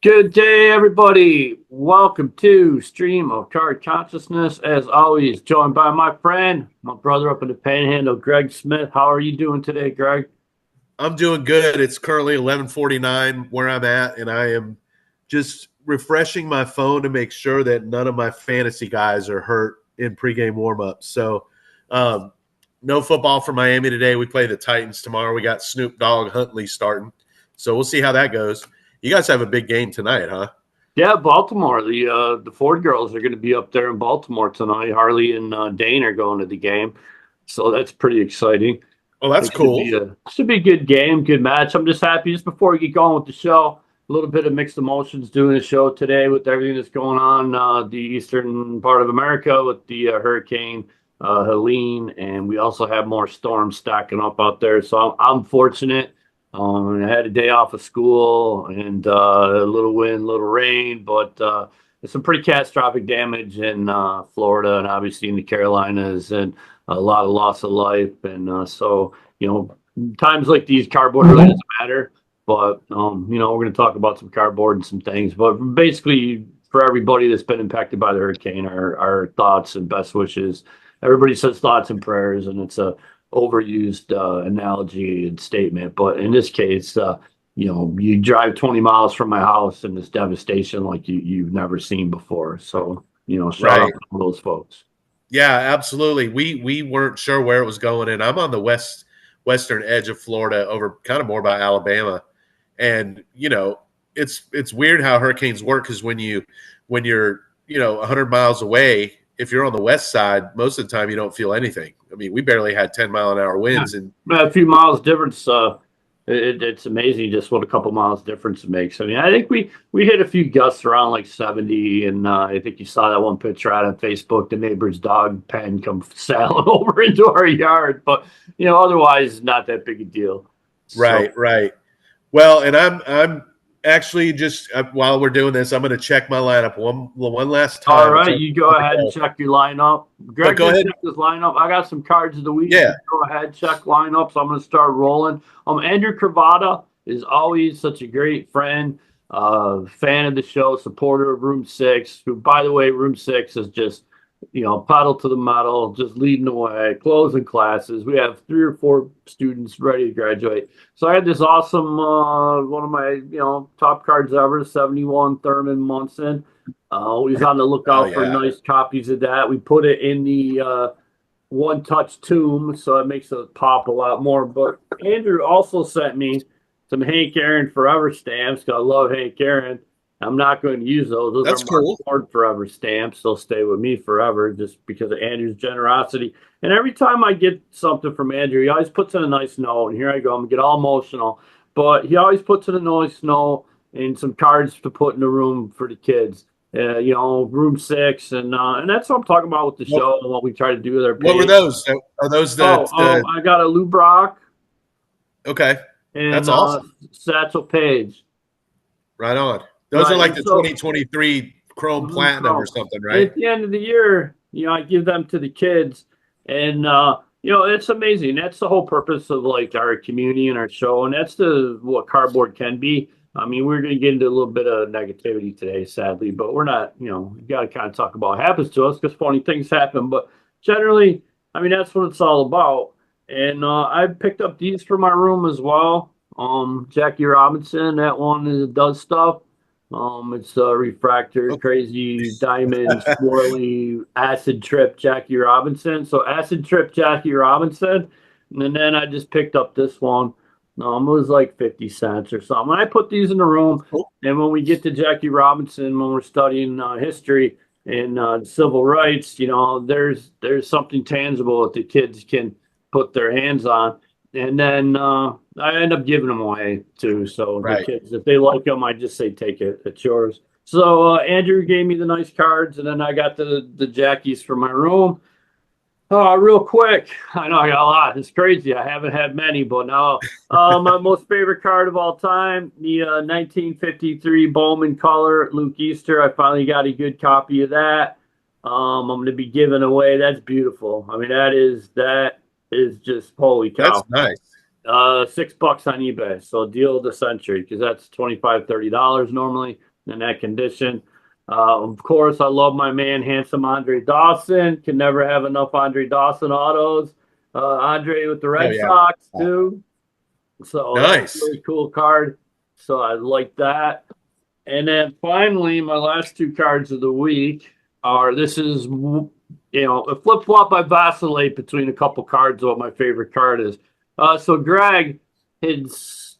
Good day, everybody. Welcome to Stream of Card Consciousness. As always, joined by my friend, my brother up in the Panhandle, Greg Smith. How are you doing today, Greg? I'm doing good. It's currently 11:49 where I'm at, and I am just refreshing my phone to make sure that none of my fantasy guys are hurt in pregame warmups. So, um, no football for Miami today. We play the Titans tomorrow. We got Snoop Dogg Huntley starting, so we'll see how that goes. You guys have a big game tonight, huh? Yeah, Baltimore. The Ford girls are going to be up there in Baltimore tonight. Harley and Dane are going to the game, so that's pretty exciting. Oh, that's It should cool. be a good game, good match. I'm just happy just before we get going with the show. A little bit of mixed emotions doing the show today with everything that's going on the eastern part of America with the hurricane Helene, and we also have more storms stacking up out there. So I'm fortunate. I had a day off of school and a little wind, little rain, but there's some pretty catastrophic damage in Florida and obviously in the Carolinas and a lot of loss of life. And times like these, cardboard really doesn't matter. But we're going to talk about some cardboard and some things. But basically, for everybody that's been impacted by the hurricane, our thoughts and best wishes. Everybody says thoughts and prayers, and it's a overused analogy and statement. But in this case, you drive 20 miles from my house and this devastation like you've never seen before. So, shout out Right. to those folks. Yeah, absolutely. We weren't sure where it was going, and I'm on the western edge of Florida, over kind of more by Alabama, and it's weird how hurricanes work because when you're 100 miles away, if you're on the west side, most of the time you don't feel anything. I mean, we barely had 10-mile-an-hour Yeah. winds, and A few miles difference. It's amazing just what a couple miles difference it makes. I mean, I think we hit a few gusts around like 70, and I think you saw that one picture out on Facebook, the neighbor's dog pen come sailing over into our yard. But otherwise, not that big a deal. So, right. Well, and I'm actually just while we're doing this, I'm going to check my lineup one last all time. right, you go ahead and check your lineup. But Greg go just ahead. checked his lineup. I got some cards of the week. Yeah. Go ahead, check lineup. So I'm going to start rolling. Andrew Cravata is always such a great friend, fan of the show, supporter of Room Six. Who, by the way, Room Six is just pedal to the metal, just leading the way, closing classes. We have 3 or 4 students ready to graduate. So I had this awesome one of my top cards ever, 71 Thurman Munson. He's on the lookout for Yeah. nice copies of that. We put it in the one-touch tomb, so it makes it pop a lot more. But Andrew also sent me some Hank Aaron Forever stamps, because I love Hank Aaron. I'm not going to use those. Those That's are Mark cool. Ford Forever stamps. They'll stay with me forever just because of Andrew's generosity. And every time I get something from Andrew, he always puts in a nice note. And here I go. I'm going to get all emotional. But he always puts in a nice note and some cards to put in the room for the kids. Room 6. And that's what I'm talking about with the show and what we try to do with our page. What were those? Are those the I got a Lou Brock okay? and That's awesome. Satchel Paige. Right on. Those are Right, like and the so 2023 Chrome Platinum or something, right? at the end of the year, I give them to the kids, and it's amazing. That's the whole purpose of like our community and our show, and that's what cardboard can be. I mean, we're going to get into a little bit of negativity today, sadly, but we're not. You got to kind of talk about what happens to us because funny things happen. But generally, I mean, that's what it's all about. And I picked up these for my room as well. Jackie Robinson, that one does stuff. It's a refractor, crazy diamond, swirly acid trip Jackie Robinson. So acid trip Jackie Robinson. And then I just picked up this one. It was like 50 cents or something. I put these in the room. Cool. And when we get to Jackie Robinson, when we're studying history and civil rights, there's something tangible that the kids can put their hands on. And then I end up giving them away too. So Right. the kids, if they like them, I just say take it. It's yours. So Andrew gave me the nice cards, and then I got the Jackies for my room. Real quick, I know I got a lot. It's crazy. I haven't had many, but now my most favorite card of all time, the 1953 Bowman color, Luke Easter. I finally got a good copy of that. I'm going to be giving away. That's beautiful. I mean, that is just holy cow. That's nice. $6 on eBay. So deal of the century because that's $25, $30 normally. in that condition. Of course, I love my man, handsome Andre Dawson. Can never have enough Andre Dawson autos. Andre with the Oh Red yeah. Sox too. So that's a Nice. really cool card. So I like that. And then finally, my last two cards of the week are this is, a flip flop. I vacillate between a couple cards. What my favorite card is. So Greg had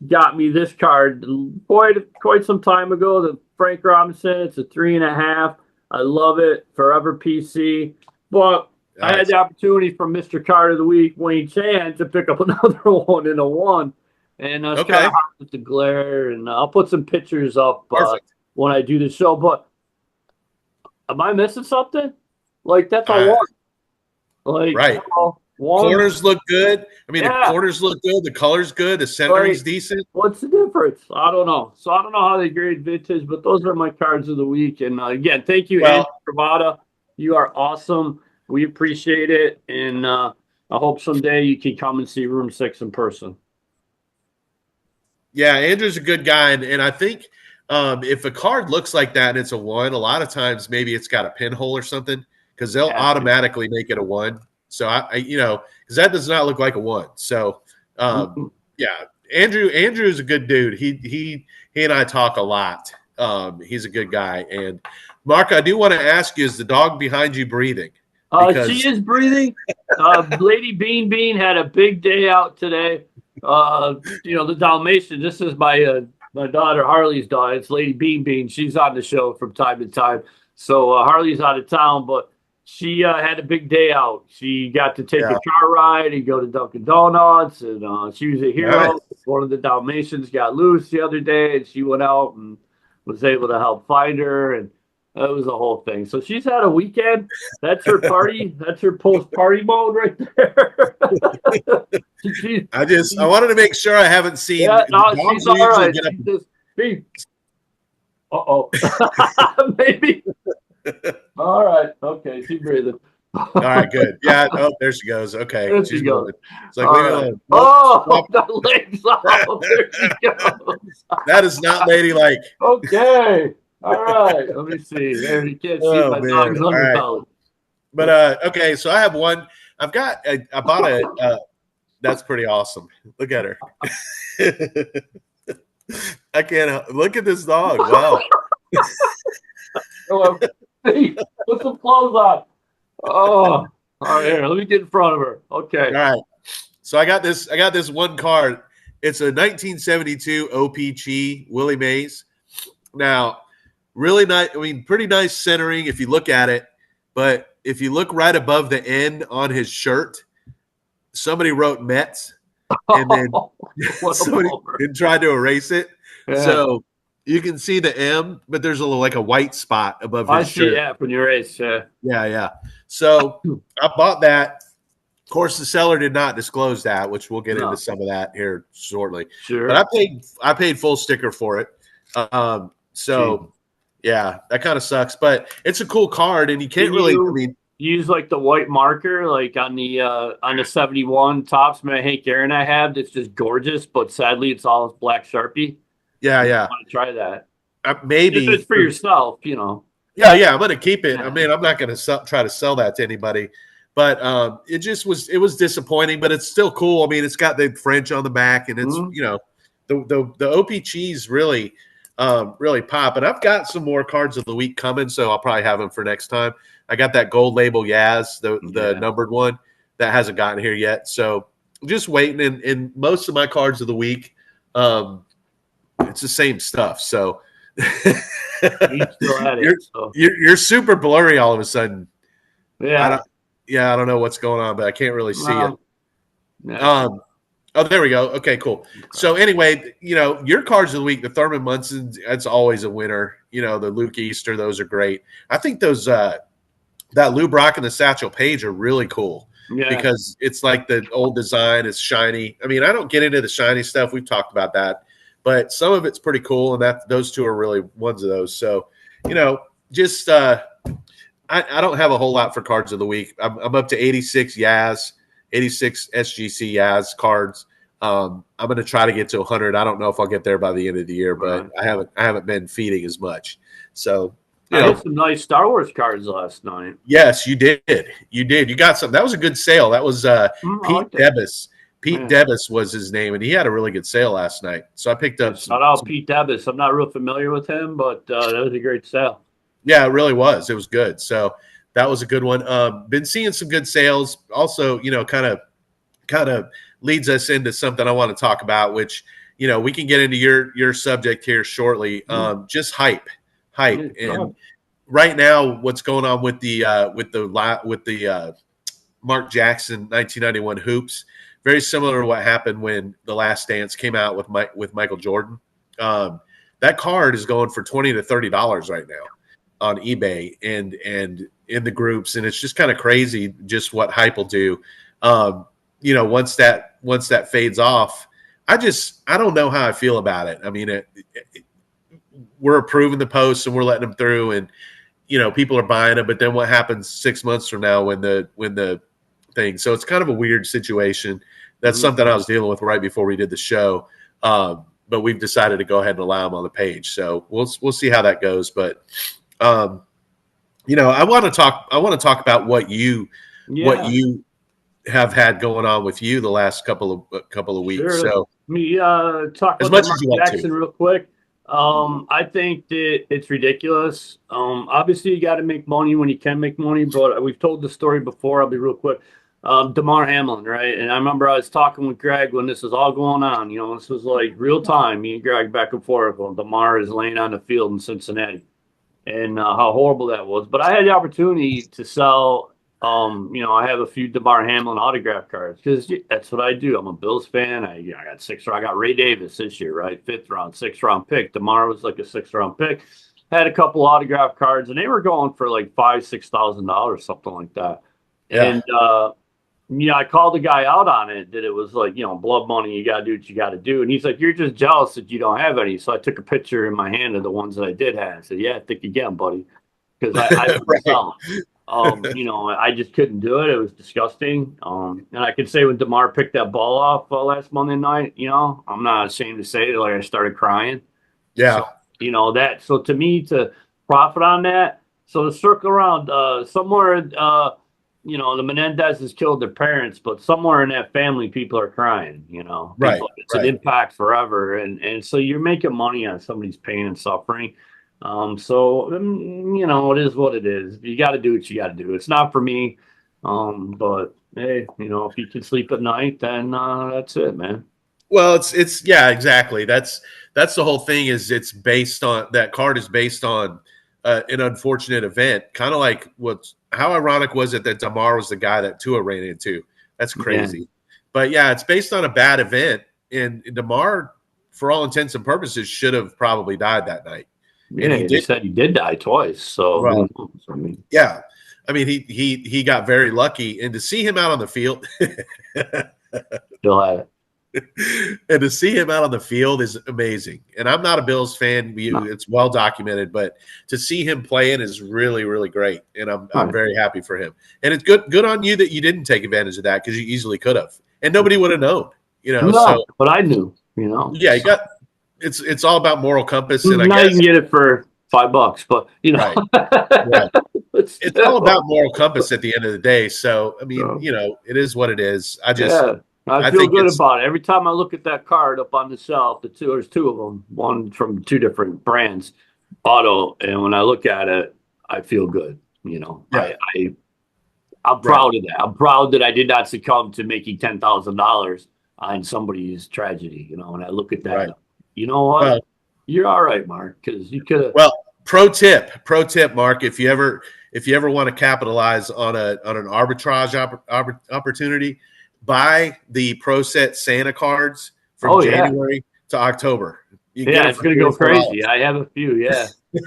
got me this card quite some time ago. The Frank Robinson. It's a 3.5. I love it. Forever PC. But I had Nice. the opportunity from Mr. Card of the Week, Wayne Chan, to pick up another one in a one. And it's kind Okay. of hard with the glare, and I'll put some pictures up Perfect. when I do the show. But am I missing something? Like that's a Uh, one. Like right. one. Corners look good. I mean, the Yeah. corners look good. The color's good. The centering's Like decent. what's the difference? I don't know. So I don't know how they grade vintage, but those are my cards of the week. And again, thank you, Andrew Well, Travada. You are awesome. We appreciate it, and I hope someday you can come and see Room 6 in person. yeah, Andrew's a good guy, and I think if a card looks like that and it's a one, a lot of times maybe it's got a pinhole or something because they'll Yeah. automatically make it a one. So because that does not look like a one. So yeah, Andrew's a good dude. He and I talk a lot. He's a good guy. And Mark, I do want to ask you: is the dog behind you breathing? She Because is breathing. Lady Bean Bean had a big day out today. The Dalmatian. This is my daughter Harley's dog. It's Lady Bean Bean. She's on the show from time to time. So Harley's out of town, but she had a big day out. She got to take yeah, a car ride and go to Dunkin' Donuts, and she was a hero. nice. One of the Dalmatians got loose the other day, and she went out and was able to help find her, and it was a whole thing. So she's had a weekend. That's her party. That's her post-party mode right there. she, I wanted to make sure I haven't seen yeah, no, dogs she's will all usually right. get up. She just, uh-oh. Maybe. All right. Okay, she's breathing. All right, good. Yeah. Oh, there she goes. Okay, There she she's goes. moving. It's like, All leave me right. alone. Oh, Nope, the legs out. There she goes. that is not ladylike. Okay. All right. Let me see. There you can't see Oh my man. dog's All right. underbelly. But okay, so I have one. I bought a. That's pretty awesome. Look at her. I can't look at this dog. Wow. Hey, put some clothes on. Oh, all right. Here, let me get in front of her. Okay. All right. So I got this one card. It's a 1972 OPG Willie Mays. Now, really nice. I mean, pretty nice centering if you look at it. But if you look right above the N on his shirt, somebody wrote Mets, and then somebody tried to erase it. Yeah. So you can see the M, but there's like a white spot above his shirt. Yeah, from your race. Yeah. So I bought that. Of course, the seller did not disclose that, which we'll get into some of that here shortly. Sure. But I paid full sticker for it. Yeah, that kind of sucks. But it's a cool card, and you can't use like the white marker, like on the 71 Topps Hank Aaron I have. That's just gorgeous, but sadly, it's all black Sharpie. Yeah. I want to try that. Maybe if it's for yourself, Yeah, I'm going to keep it. I mean, I'm not going to try to sell that to anybody. But it was disappointing, but it's still cool. I mean, it's got the French on the back, and it's the OPGs really pop. And I've got some more cards of the week coming, so I'll probably have them for next time. I got that gold label Yaz, the numbered one that hasn't gotten here yet. So just waiting. And most of my cards of the week, it's the same stuff. So you're super blurry all of a sudden. Yeah. I don't know what's going on, but I can't really see it. Yeah. Oh, there we go. Okay, cool. So anyway, your cards of the week, the Thurman Munson, that's always a winner. The Luke Easter, those are great. I think those that Lou Brock and the Satchel Paige are really cool because it's like the old design is shiny. I mean, I don't get into the shiny stuff. We've talked about that, but some of it's pretty cool, and those two are really ones of those. So, just I don't have a whole lot for cards of the week. I'm up to 86 Yaz, 86 SGC Yaz cards. I'm going to try to get to 100. I don't know if I'll get there by the end of the year, but I haven't been feeding as much. So I hit some nice Star Wars cards last night. Yes, you did. You did. You got some. That was a good sale. That was Pete Debus. Pete Debus was his name, and he had a really good sale last night. So I picked up Shout out Pete Debus. I'm not real familiar with him, but that was a great sale. Yeah, it really was. It was good. So that was a good one. Been seeing some good sales. Also, kind of leads us into something I want to talk about, which we can get into your subject here shortly. Just hype, and right now, what's going on with the Mark Jackson 1991 hoops? Very similar to what happened when The Last Dance came out with Michael Jordan. That card is going for $20 to $30 right now on eBay and in the groups, and it's just kind of crazy just what hype will do. Once that fades off, I don't know how I feel about it. I mean, we're approving the posts and we're letting them through, and people are buying them. But then what happens 6 months from now when the thing? So it's kind of a weird situation. That's something I was dealing with right before we did the show. But we've decided to go ahead and allow them on the page. So we'll see how that goes. But I want to talk about what you have had going on with you the last couple of weeks. Sure. So me talk as about much as you want Jackson to. real quick. I think that it's ridiculous. Obviously, you got to make money when you can make money, but we've told the story before. I'll be real quick. DeMar Hamlin, right? And I remember I was talking with Greg when this was all going on. This was like real time. Me and Greg back and forth. Well, DeMar is laying on the field in Cincinnati, and how horrible that was. But I had the opportunity to sell. I have a few DeMar Hamlin autograph cards because that's what I do. I'm a Bills fan. I got 6 round. I got Ray Davis this year, right? 5th round, 6th round pick. DeMar was like a 6th round pick. Had a couple autograph cards, and they were going for like $5,000-$6,000, something like that. Yeah. And I called the guy out on it that it was like, blood money. You got to do what you got to do. And he's like, you're just jealous that you don't have any. So I took a picture in my hand of the ones that I did have. I said, yeah, think again, buddy, because I didn't sell them. I just couldn't do it. It was disgusting. And I can say when DeMar picked that ball off last Monday night, I'm not ashamed to say it. Like I started crying. Yeah. So, so to me to profit on that. So to circle around somewhere, the Menendezes killed their parents, but somewhere in that family, people are crying, Right. It's an impact forever. And so you're making money on somebody's pain and suffering. It is what it is. You got to do what you got to do. It's not for me. But hey, if you can sleep at night, then that's it, man. Well, it's yeah, exactly. That's the whole thing. Is it's based on that card is based on an unfortunate event, kind of like how ironic was it that DeMar was the guy that Tua ran into? That's crazy. Yeah. But yeah, it's based on a bad event, and DeMar, for all intents and purposes, should have probably died that night. Yeah, he said he did die twice. So right. Yeah, I mean he got very lucky, and to see him out on the field, still have it. And to see him out on the field is amazing. And I'm not a Bills fan. It's well documented, but to see him playing is really, really great. And I'm very happy for him. And it's good on you that you didn't take advantage of that because you easily could have, and nobody would have known. No, but I knew. Yeah, you got. It's all about moral compass, and now you can get it for $5, but right. It's all about moral compass at the end of the day. So I mean, it is what it is. I feel good about it. Every time I look at that card up on the shelf, there's 2 of them, one from 2 different brands, auto, and when I look at it, I feel good. Yeah. I'm proud of that. I'm proud that I did not succumb to making $10,000 on somebody's tragedy. When I look at that, right. You know what? Well, you're all right, Mark, because you could have. Well, pro tip, Mark, if you ever want to capitalize on an arbitrage opportunity, buy the Pro Set Santa cards from January to October. It's going to go crazy. I have a few,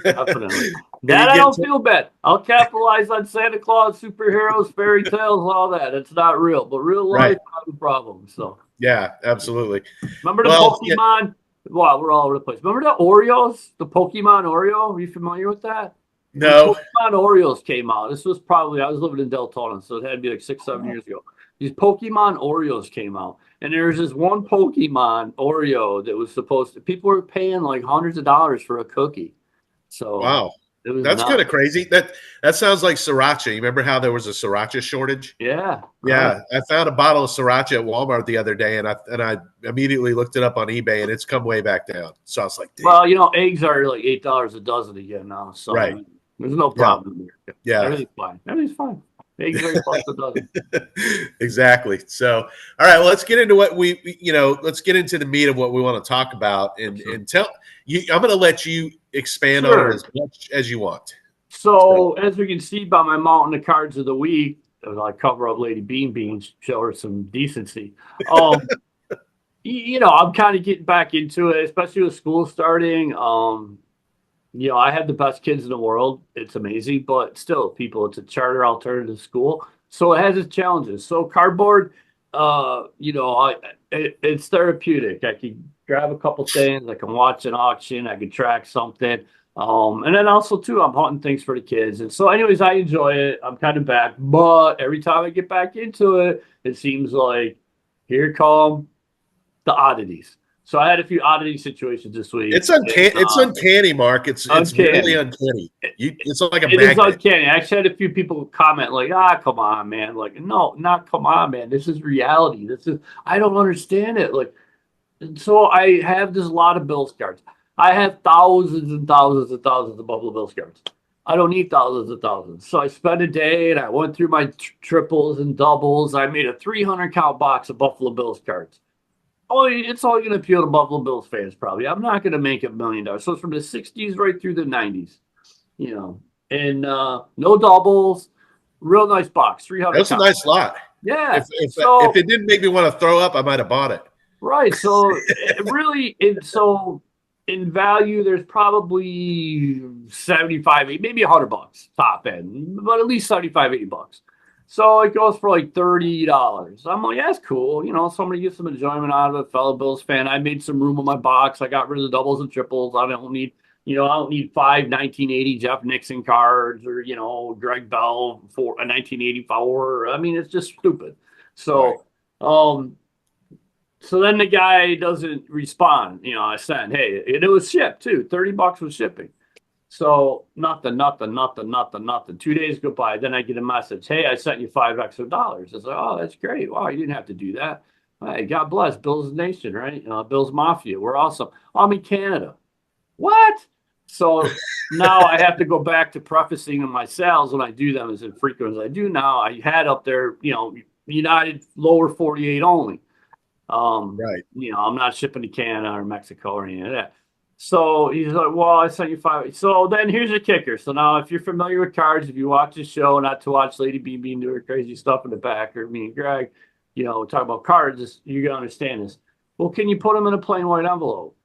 definitely. That I don't feel bad. I'll capitalize on Santa Claus, superheroes, fairy tales, all that. It's not real, but real life, not a problem. So yeah, absolutely. Remember the Pokemon? Yeah. Wow, we're all over the place. Remember the Oreos? The Pokemon Oreo? Are you familiar with that? No. When Pokemon Oreos came out. This was probably, I was living in Deltona, so it had to be like 6-7 years ago. these Pokemon Oreos came out, and there's this one Pokemon Oreo that was supposed to. People were paying like hundreds of dollars for a cookie, so Wow. it was That's kind nuts. of crazy. That sounds like sriracha. You remember how there was a sriracha shortage? Yeah, right. Yeah, I found a bottle of sriracha at Walmart the other day, and I immediately looked it up on eBay, and it's come way back down. So I was like, "Damn, Well, eggs are like $8 a dozen again now, so right? there's no Yeah, problem here. yeah, Everything's fine. Everything's fine. Eggs are $8 a dozen. exactly." So, all right, well, let's get into what let's get into the meat of what we want to talk about, Sure. and tell you. I'm going to let you expand on it as Sure. much as you want. So, So as we can see by my mountain of cards of the week, as I cover up Lady Bean Beans, show her some decency. Um, I'm kind of getting back into it, especially with school starting. I have the best kids in the world. It's amazing, but still, people, it's a charter alternative school, so it has its challenges. So cardboard, it's therapeutic. I can grab a couple things. I can watch an auction. I can track something. And then also too, I'm hunting things for the kids. And so, anyways, I enjoy it. I'm kind of back, but every time I get back into it, it seems like here come the oddities. So I had a few oddity situations this week. it's uncanny. It's uncanny, Mark. It's really Uncanny. uncanny. It's like a It is magnet. uncanny. I actually had a few people comment like, come on, man. Like, no, not come on, man. This is reality. I don't understand it. Like, and so I have this lot of Bills cards. I have thousands and thousands and thousands of Buffalo Bills cards. I don't need thousands and thousands. So I spent a day and I went through my triples and doubles. I made a 300 count box of Buffalo Bills cards. Oh, it's all going to appeal to Buffalo Bills fans, probably. I'm not going to make $1 million. So it's from the 60s right through the 90s, and no doubles. Real nice box, 300 That's a count. nice lot. Yeah. If it didn't make me want to throw up, I might have bought it. Right. So in value, there's probably 75, maybe $100 top end, but at least 75, $80. So it goes for like $30. I'm like, yeah, that's cool. Somebody gets some enjoyment out of it, fellow Bills fan. I made some room in my box. I got rid of the doubles and triples. I don't need 5 1980 Jeff Nixon cards or, Greg Bell for a 1984. I mean, it's just stupid. Right. So, so then the guy doesn't respond. I sent, hey, and it was shipped too. $30 was shipping. So nothing. 2 days go by. Then I get a message. Hey, I sent you $5 extra. It's like, oh, that's great. Wow, you didn't have to do that. Hey, God bless. Bill's Nation, right? Bill's Mafia. We're awesome. I'm in Canada. What? So now I have to go back to prefacing my sales when I do them as infrequent as I do now. I had up there, United lower 48 only. Right. I'm not shipping to Canada or Mexico or any of that. So he's like, well, I sent you $5. So then here's the kicker. So now if you're familiar with cards, if you watch the show, not to watch Lady Bean do her crazy stuff in the back, or me and Greg, talk about cards, you're going to understand this. Well, can you put them in a plain white envelope?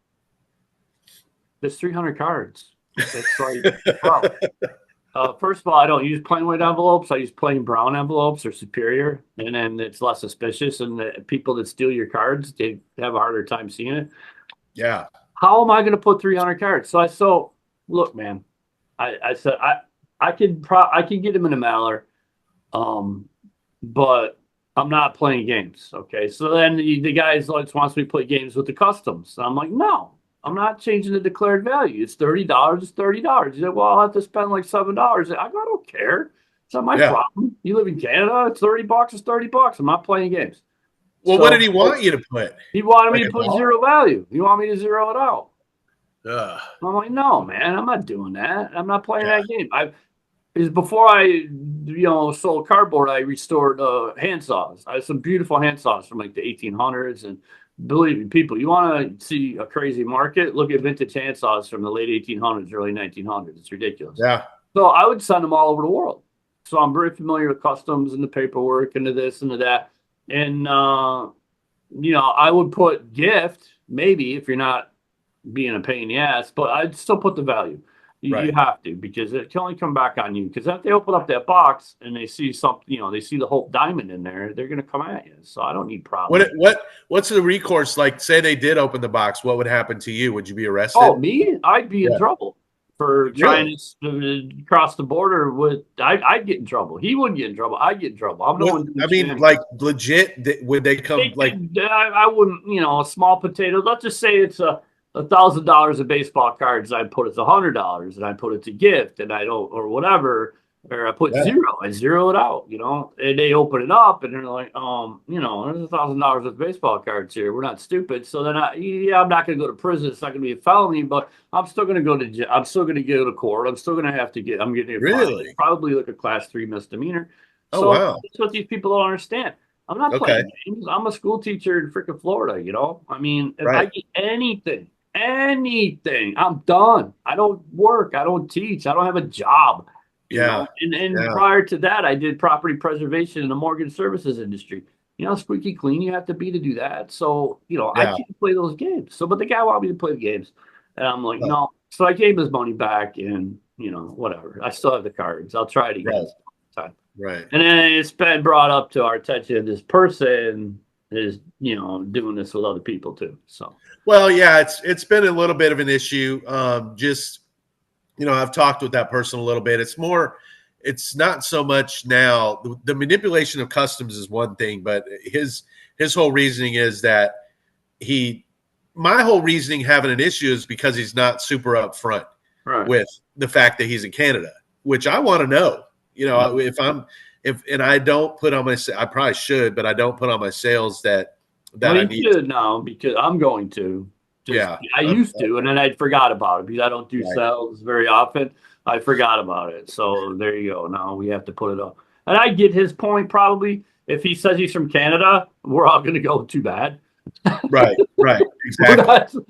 There's 300 cards. It's like, wow. First of all, I don't use plain white envelopes. I use plain brown envelopes. They're superior, and then it's less suspicious. And the people that steal your cards, they have a harder time seeing it. Yeah. How am I going to put 300 cards? So look, man. I said I can get them in a mailer, but I'm not playing games. Okay, so then the guy wants me to play games with the customs. I'm like, no. I'm not changing the declared value. It's $30. It's $30. He said, well, I'll have to spend like $7. I go, I don't care. It's not my problem. You live in Canada. It's $30. It's $30. I'm not playing games. Well, what did he want you to put? He wanted me to put zero value. He wanted me to zero it out. I'm like, no, man, I'm not doing that. I'm not playing that game. Before I, sold cardboard, I restored hand saws. I have some beautiful hand saws from like the 1800s, and believe me, people, you want to see a crazy market? Look at vintage hand saws from the late 1800s, early 1900s. It's ridiculous. Yeah. So I would send them all over the world. So I'm very familiar with customs and the paperwork and the this and the that. And, I would put gift, maybe, if you're not being a pain in the ass, but I'd still put the value. You have to, because it can only come back on you. Because if they open up that box and they see something, they see the whole diamond in there, they're going to come at you. So I don't need problems. What's the recourse like? Say they did open the box, what would happen to you? Would you be arrested? Oh, me? I'd be in trouble. for trying Really? to cross the border with. I'd get in trouble. He wouldn't get in trouble. I'd get in trouble. I'm the What one doing I mean, shenanigans. like legit, would they come They like could, I wouldn't, a small potato. Let's just say it's $1,000 of baseball cards. I put it's $100, and I put it to gift, and I don't, or whatever, or I put yeah, zero. I zero it out, and they open it up, and they're like, there's $1,000 of baseball cards here. We're not stupid. So then, I'm not going to go to prison. It's not going to be a felony, but I'm still going to go to, I'm still going to go to court. I'm still going to have to I'm getting a fine. It's really? probably like a class 3 misdemeanor. Oh So wow. that's what these people don't understand. I'm not Okay. playing games. I'm a school teacher in freaking Florida, I mean, if I Right. get anything, I'm done. I don't work. I don't teach. I don't have a job, Yeah. And Yeah. prior to that, I did property preservation in the mortgage services industry. You know how squeaky clean you have to be to do that. So, I Yeah. can't play those games. So, but the guy wanted me to play the games. And I'm like, Right. no. So I gave him his money back and, whatever. I still have the cards. I'll try it again sometime. Right. And then it's been brought up to our attention this person is, doing this with other people too. So, Well, yeah, it's been a little bit of an issue. Just I've talked with that person a little bit. It's not so much now. The manipulation of customs is one thing, but his whole reasoning is that my whole reasoning having an issue is because he's not super upfront right. with the fact that he's in Canada, which I want to know. If I don't put on I probably should, but I don't put on my sales that Well, I you need. should now because I'm going to. Yeah, I used to, and then I forgot about it because I don't do right. sales very often. I forgot about it. So there you go. Now we have to put it up. And I get his point probably. If he says he's from Canada, we're all going to go too bad. Right, exactly.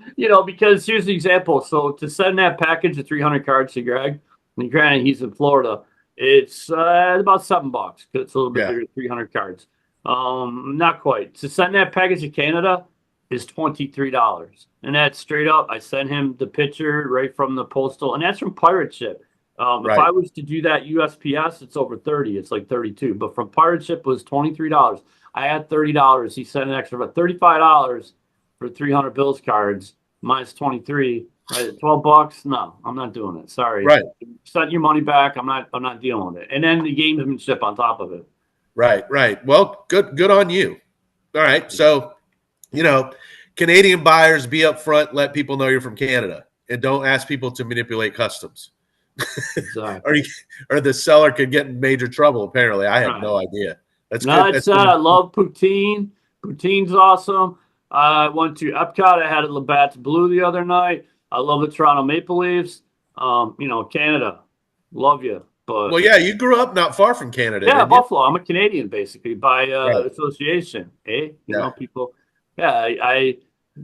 Because here's the example. So to send that package of 300 cards to Greg, and granted he's in Florida, it's about $7. It's a little bit bigger, 300 cards. Not quite. To send that package to Canada is $23, and that's straight up. I sent him the picture right from the postal, and that's from pirate ship. If I was to do that USPS, it's over 30. It's like 32, but from pirate ship was $23. I had $30. He sent an extra, but $35 for 300 bills cards minus 23. Right, $12. No, I'm not doing it. Sorry. Right. Send your money back. I'm not dealing with it. And then the gamesmanship on top of it. Right. Well, good on you. All right. So, Canadian buyers, be upfront, let people know you're from Canada, and don't ask people to manipulate customs. Exactly. or the seller could get in major trouble. Apparently, I have no idea. That's good. That's I love poutine. Poutine's awesome. I went to Epcot. I had a Labatt's Blue the other night. I love the Toronto Maple Leafs. Canada, love you. But well, yeah, you grew up not far from Canada. yeah, didn't Buffalo. I'm a Canadian basically by association. Yeah. People. Yeah, I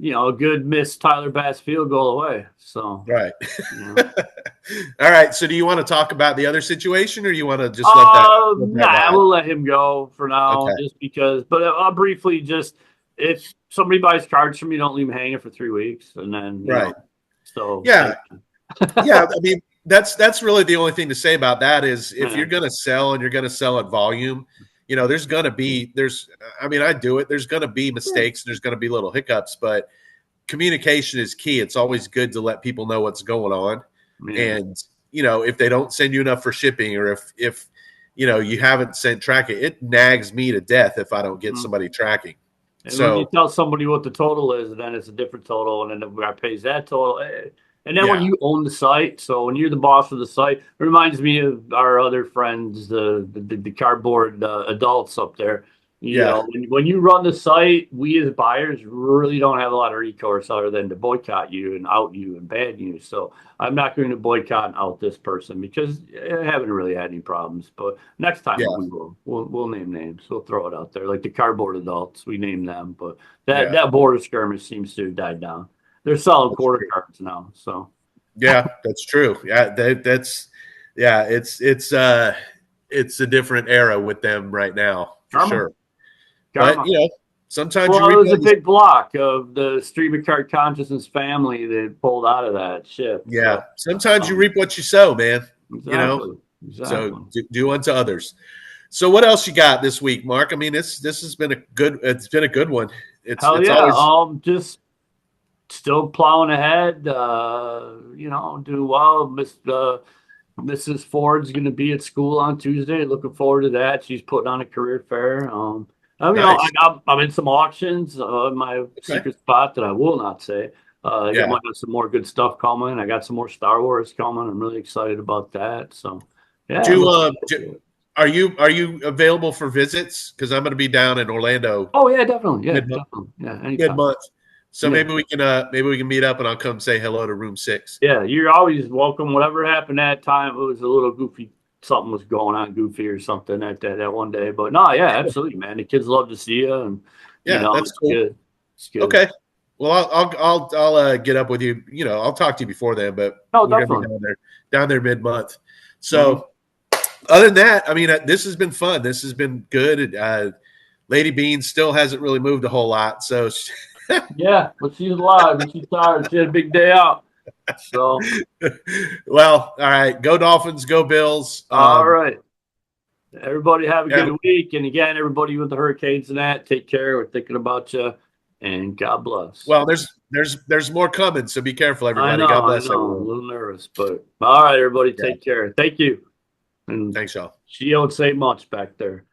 a good miss Tyler Bass field goal away. So right. All right. So, do you want to talk about the other situation, or you want to just let that? Nah, we'll let him go for now, Okay. just because. But I'll briefly if somebody buys cards from me, don't leave them hanging for 3 weeks, and then right. So yeah. I mean, that's really the only thing to say about that is if Yeah. you're going to sell and you're going to sell at volume, there's going to be I do it. There's going to be mistakes. There's going to be little hiccups, but communication is key. It's always good to let people know what's going on. Yeah. And, if they don't send you enough for shipping, or if you haven't sent tracking, it nags me to death if I don't get somebody tracking. And so when you tell somebody what the total is, then it's a different total, and then the guy pays that total. And then when you own the site, so when you're the boss of the site, it reminds me of our other friends, the cardboard adults up there. When you run the site, we as buyers really don't have a lot of recourse other than to boycott you and out you and ban you. So I'm not going to boycott and out this person because I haven't really had any problems. But next time we will. We'll name names. We'll throw it out there. Like the cardboard adults, we name them. But that border skirmish seems to have died down. They're selling quarter cards now. So yeah, that's true. Yeah, it's a different era with them right now for sure. But sometimes it was a big block of the stream of card consciousness family that pulled out of that ship. Yeah, sometimes you reap what you sow, man. Exactly. So do unto others. So what else you got this week, Mark? I mean, this has been a good one. It's always just still plowing ahead. Doing well. Mrs. Ford's going to be at school on Tuesday. Looking forward to that. She's putting on a career fair. Nice. I'm in some auctions. My Okay. secret spot that I will not say. Yeah. Might have some more good stuff coming. I got some more Star Wars coming. I'm really excited about that. So, yeah, I'm Do, looking uh, forward do to it. are you available for visits? Because I'm going to be down in Orlando Oh yeah, definitely. Yeah, mid definitely. Yeah, anytime. month, so Yeah. maybe we can meet up and I'll come say hello to Room 6. Yeah, you're always welcome. Whatever happened that time, it was a little goofy. Something was going on goofy or something that one day. But no, yeah, absolutely, man. The kids love to see you, and Yeah, that's it's cool. good. It's good. Okay. Well, I'll get up with you. I'll talk to you before then, but No, we're gonna be definitely. down there mid month. Hmm. So other than that, I mean, this has been fun. This has been good. Lady Bean still hasn't really moved a whole lot, so Yeah, but she's alive and she's tired. She had a big day out. So, well, all right. Go Dolphins, go Bills. all right. Everybody have a Yeah. good week. And again, everybody with the hurricanes and that, take care. We're thinking about you, and God bless. Well, there's more coming, so be careful, everybody. God I bless know. I'm a everyone. little nervous, but all right, everybody, Yeah. take care. Thank you. And Thanks, y'all. she don't say much back there.